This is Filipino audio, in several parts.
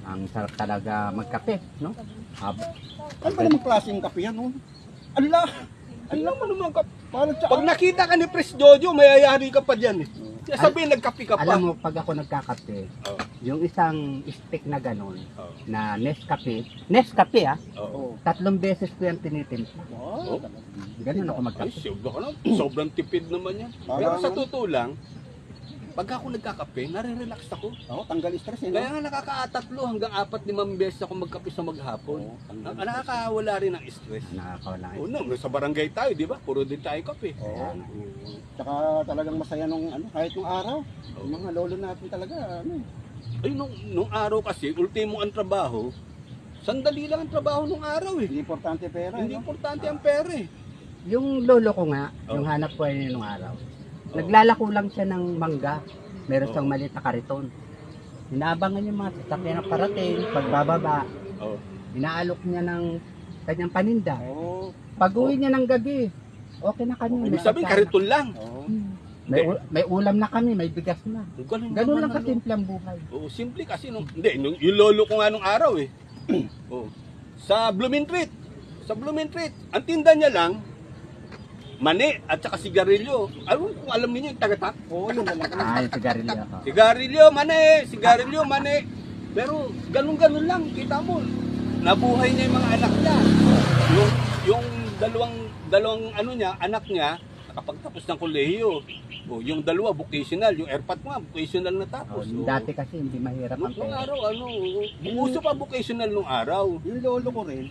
Ang sarap talaga magkape, no? Ano ba namang klaseng kape yan, no? Ala! Alam mo naman ka. Pag nakita ka ni Pres Jojo, mayayari ka pa dyan eh. Sabihin, nagkape ka pa. Alam mo, pag ako nagkakape, Oh. yung isang stick na ganun, Oh. na Nescafe ah, Oo. 3 beses ko yan tinitimpla. Oh. Ganun ako Ay, magkape. siyempre ka na. Sobrang tipid naman yan. Pero sa totoo lang, pag ako nagkakape, nare-relax ako. Oh, tanggal stress eh, no? Kaya nga nakaka-3 hanggang 4-5 beses ako magkape sa maghapon. Nakakawala rin ng stress. Nakakawala. Oo, no, sa barangay tayo, di ba? Puro din tayo kape. Oo. Tsaka talagang masaya nung ano, kahit nung araw. Yung mga lolo natin talaga, ano eh. Ay, nung araw kasi, ultimo ang trabaho, sandali lang ang trabaho nung araw eh. Hindi importante pera, Hindi no? importante ang pera eh. Yung lolo ko nga, Oh. yung hanap ko niya nung araw, naglalako lang siya ng mangga. Meron siyang maliit na kariton. Inaabangan yung mga sasakyan na parating, pagbababa, Oo. inaalok niya ng kanyang paninda. Oo. Pag uwi niya ng gabi, okay na kami. Ibig sabihin, kariton lang. Oo. May ulam na kami, may bigas na. Ganun Ganun naman lang ang kasimple ang buhay. Oo, simple kasi yung lolo ko nga nung araw eh. Oo. Sa Blumentritt. Sa Blumentritt, ang tinda niya lang mani at saka sigarilyo. Kung alam niyo yung tagatak. Oo, yun lang. Yung sigarilyo ako. Sigarilyo, mani. Pero ganun-ganun lang, kita mo. Nabuhay niya yung mga anak niya. Yung dalawang ano niya, anak niya, nakapagtapos ng kolehiyo. O, yung dalawa vocational, yung airpat nga vocational na tapos. Oh, dati kasi hindi mahirap ang Nung pera. araw, bumuso pa vocational nung araw. Yung lolo ko rin,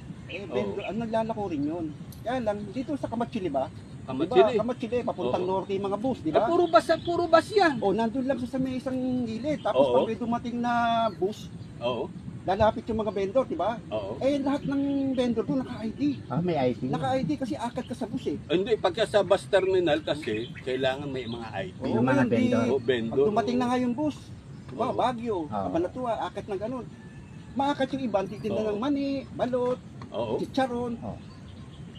naglalako rin yun. Kaya lang, dito sa Kamatsili ba? Kamatsili. Diba, Kamatsili, papuntang Oo. norte yung mga bus, di Eh, ba? puro bus yan. O, nandun lang sa may isang gilid. Tapos Oo. pag may dumating na bus, Oo. lalapit yung mga vendor, di ba? Oo. Eh, lahat ng vendor doon naka-ID. May ID. Naka-ID kasi akad ka sa bus eh. Hindi, pagka sa bus terminal kasi, kailangan may mga ID. Oo, Yung mga ngayon, di- vendor. O, Pag vendor. dumating na nga yung bus, diba, Oo. Baguio, Oo. Cabanatuan, akit na ganun. Maakat yung iba, titinda Oo. ng mani, balot, Oo. chicharon. Oo.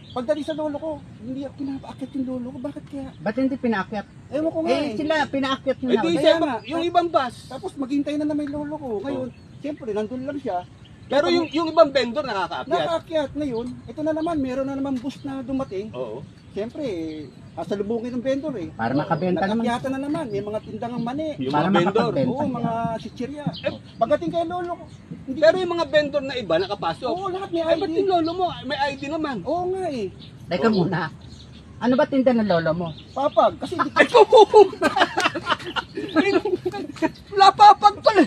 Pagdating sa lolo ko, hindi ako pinapaakyat yung lolo ko. Bakit kaya? Ba't hindi pinaakyat? Ewan ko nga Eh, eh. sila, pinaakyat Eh, nila. di Kaya siya, nga. yung ibang bus. Tapos maghintay na may lolo ko. Ngayon, siyempre, nandun lang siya. Pero yung ibang vendor nakakaakyat. Nakaakyat ngayon, ito na naman, meron na naman bus na dumating. Oo. Siyempre, sasalubungin ng vendor eh. Para makabenta naman. Nakakyatan na naman, may mga tindang mani. Yung Para mga vendor. makapagbenta. Oo, mga chichirya. Pagdating kay lolo ko, hindi. Pero yung mga vendor na iba nakapasok. Oo, lahat may Ay, ba't ID. yung lolo mo? May ID naman. Oo nga eh. Teka muna. Ano ba tinda ng lolo mo? Papag, kasi hindi Ay, wala papag pala.